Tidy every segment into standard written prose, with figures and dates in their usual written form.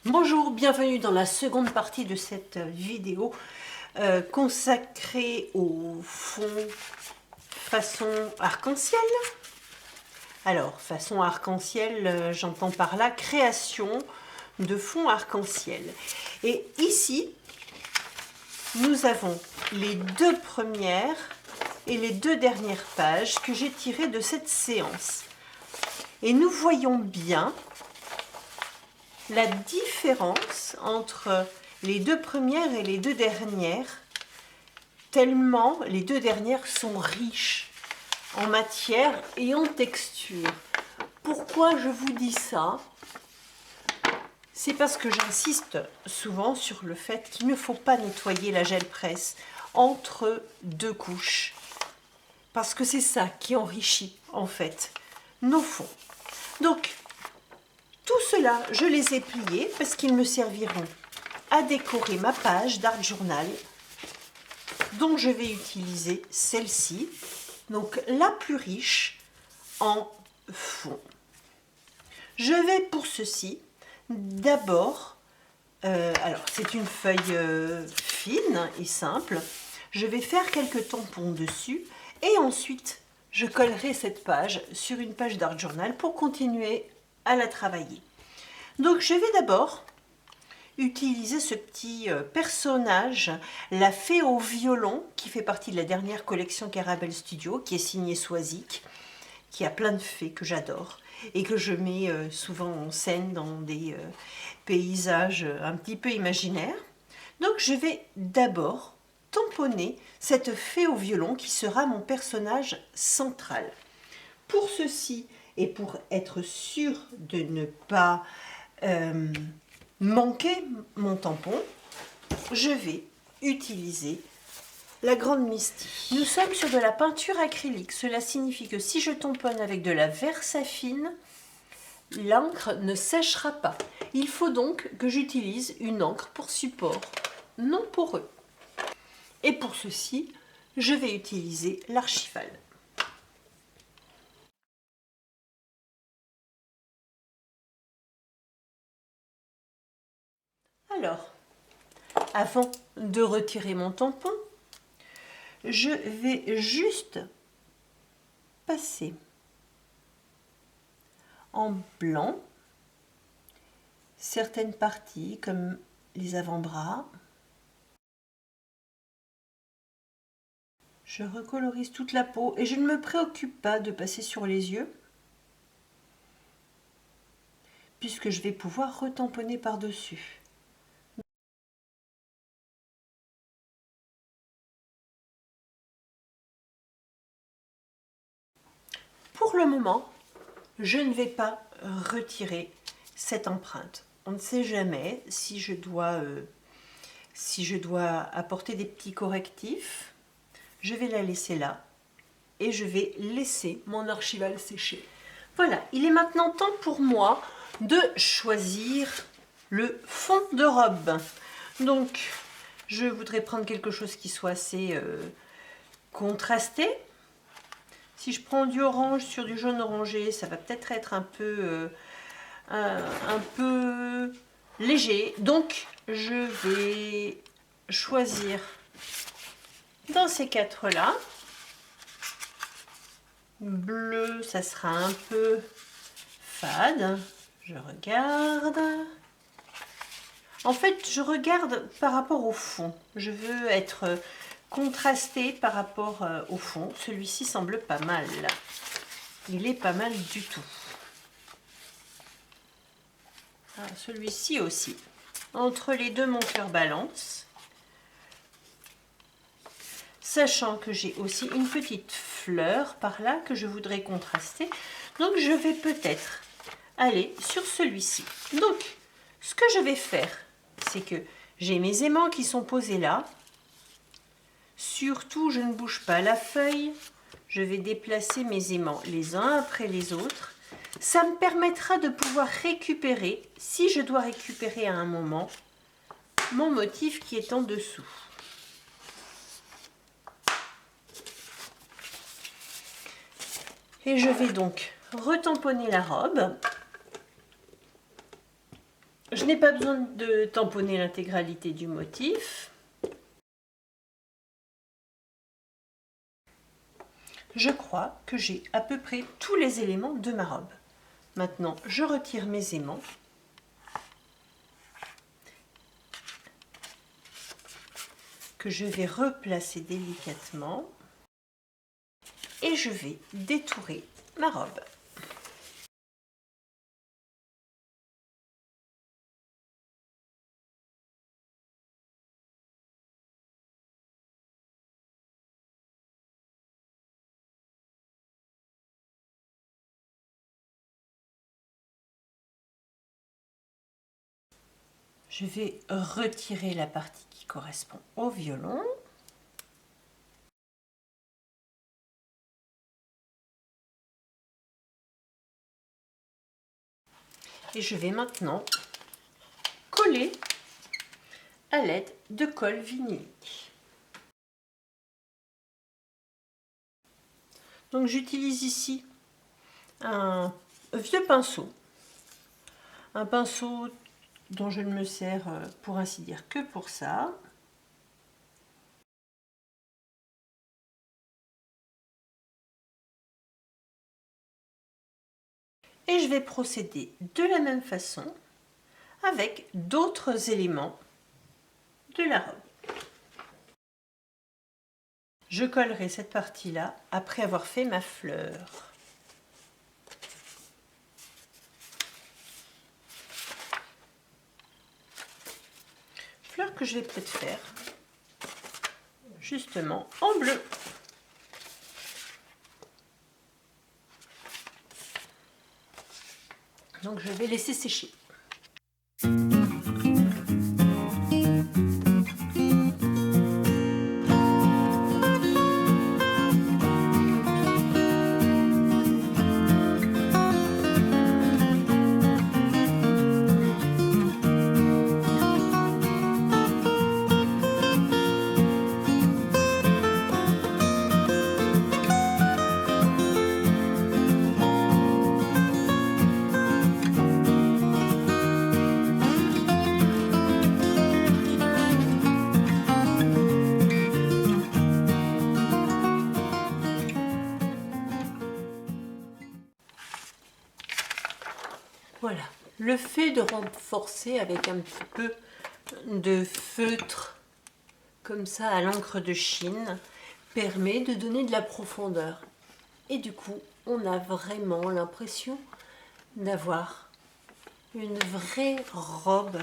Bonjour, bienvenue dans la seconde partie de cette vidéo consacrée au fond façon arc-en-ciel. Alors, façon arc-en-ciel, j'entends par là création de fond arc-en-ciel. Et ici, nous avons les deux premières et les deux dernières pages que j'ai tirées de cette séance. Et nous voyons bien la différence entre les deux premières et les deux dernières, tellement les deux dernières sont riches en matière et en texture. Pourquoi je vous dis ça? C'est parce que j'insiste souvent sur le fait qu'il ne faut pas nettoyer la gel presse entre deux couches, parce que c'est ça qui enrichit en fait nos fonds. Donc, tout cela, je les ai pliés parce qu'ils me serviront à décorer ma page d'Art Journal, dont je vais utiliser celle-ci, donc la plus riche en fond. Je vais pour ceci d'abord, alors c'est une feuille fine et simple, je vais faire quelques tampons dessus et ensuite je collerai cette page sur une page d'Art Journal pour continuer à la travailler. Donc je vais d'abord utiliser ce petit personnage, la fée au violon, qui fait partie de la dernière collection Caramel Studio, qui est signée Swazik, qui a plein de fées que j'adore et que je mets souvent en scène dans des paysages un petit peu imaginaires. Donc je vais d'abord tamponner cette fée au violon qui sera mon personnage central. Pour ceci, et pour être sûr de ne pas manquer mon tampon, je vais utiliser la Grande Misty. Nous sommes sur de la peinture acrylique. Cela signifie que si je tamponne avec de la Versafine, l'encre ne séchera pas. Il faut donc que j'utilise une encre pour support, non poreux. Et pour ceci, je vais utiliser l'Archival. Alors, avant de retirer mon tampon, je vais juste passer en blanc certaines parties comme les avant-bras. Je recolorise toute la peau et je ne me préoccupe pas de passer sur les yeux puisque je vais pouvoir retamponner par-dessus. Pour le moment, je ne vais pas retirer cette empreinte. On ne sait jamais si je dois apporter des petits correctifs. Je vais la laisser là et je vais laisser mon archival sécher. Voilà, il est maintenant temps pour moi de choisir le fond de robe. Donc, je voudrais prendre quelque chose qui soit assez contrasté. Si je prends du orange sur du jaune orangé, ça va peut-être être un peu léger. Donc, je vais choisir dans ces quatre-là. Bleu, ça sera un peu fade. Je regarde. En fait, je regarde par rapport au fond. Je veux être contrasté par rapport au fond. Celui-ci semble pas mal. Il est pas mal du tout. Ah, celui-ci aussi. Entre les deux, mon cœur balance. Sachant que j'ai aussi une petite fleur par là que je voudrais contraster. Donc, je vais peut-être aller sur celui-ci. Donc, ce que je vais faire, c'est que j'ai mes aimants qui sont posés là. Surtout, je ne bouge pas la feuille. Je vais déplacer mes aimants les uns après les autres. Ça me permettra de pouvoir récupérer, si je dois récupérer à un moment, mon motif qui est en dessous. Et je vais donc retamponner la robe. Je n'ai pas besoin de tamponner l'intégralité du motif. Je crois que j'ai à peu près tous les éléments de ma robe. Maintenant, je retire mes aimants. Que je vais replacer délicatement. Et je vais détourer ma robe. Je vais retirer la partie qui correspond au violon. Et je vais maintenant coller à l'aide de colle vinylique. Donc j'utilise ici un vieux pinceau. Un pinceau dont je ne me sers pour ainsi dire que pour ça. Et je vais procéder de la même façon avec d'autres éléments de la robe. Je collerai cette partie-là après avoir fait ma fleur. Fleur que je vais peut-être faire justement en bleu. Donc je vais laisser sécher. Voilà, le fait de renforcer avec un petit peu de feutre comme ça à l'encre de Chine permet de donner de la profondeur. Et du coup, on a vraiment l'impression d'avoir une vraie robe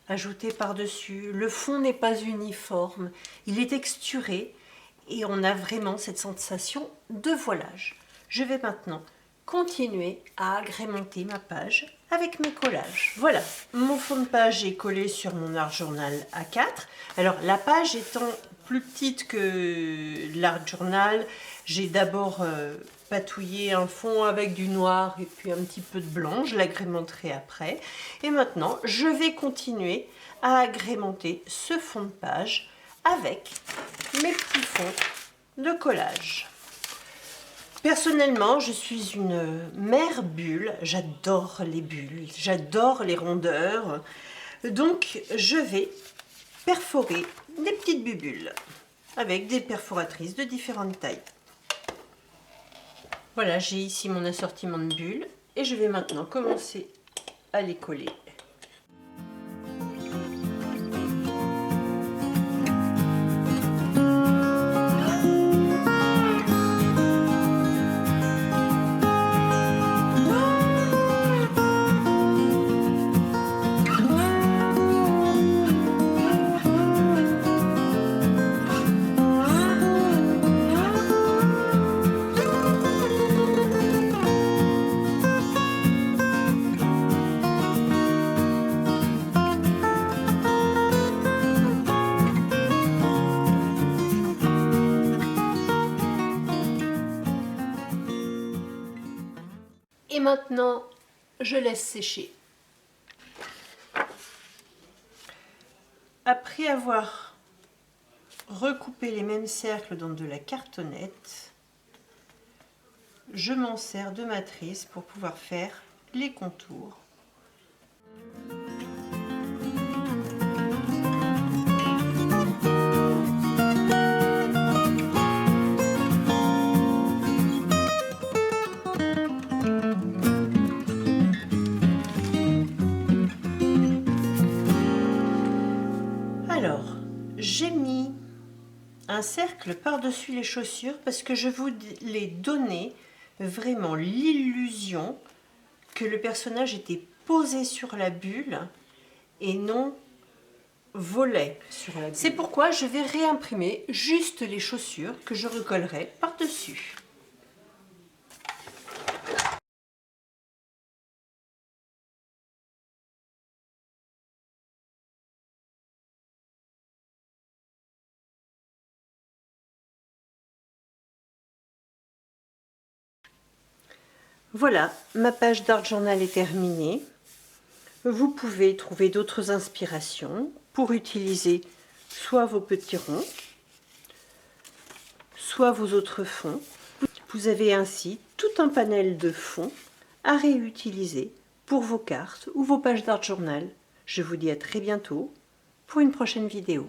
ajoutée par-dessus. Le fond n'est pas uniforme, il est texturé et on a vraiment cette sensation de voilage. Je vais maintenant continuer à agrémenter ma page avec mes collages. Voilà, mon fond de page est collé sur mon art journal A4. Alors la page étant plus petite que l'art journal, j'ai d'abord patouillé un fond avec du noir et puis un petit peu de blanc, je l'agrémenterai après. Et maintenant, je vais continuer à agrémenter ce fond de page avec mes petits fonds de collage. Personnellement, je suis une mère bulle, j'adore les bulles, j'adore les rondeurs. Donc, je vais perforer des petites bubules avec des perforatrices de différentes tailles. Voilà, j'ai ici mon assortiment de bulles et je vais maintenant commencer à les coller. Et maintenant, je laisse sécher. Après avoir recoupé les mêmes cercles dans de la cartonnette, je m'en sers de matrice pour pouvoir faire les contours. Alors, j'ai mis un cercle par-dessus les chaussures parce que je voulais donner vraiment l'illusion que le personnage était posé sur la bulle et non volait sur la bulle. C'est pourquoi je vais réimprimer juste les chaussures que je recollerai par-dessus. Voilà, ma page d'Art Journal est terminée. Vous pouvez trouver d'autres inspirations pour utiliser soit vos petits ronds, soit vos autres fonds. Vous avez ainsi tout un panel de fonds à réutiliser pour vos cartes ou vos pages d'Art Journal. Je vous dis à très bientôt pour une prochaine vidéo.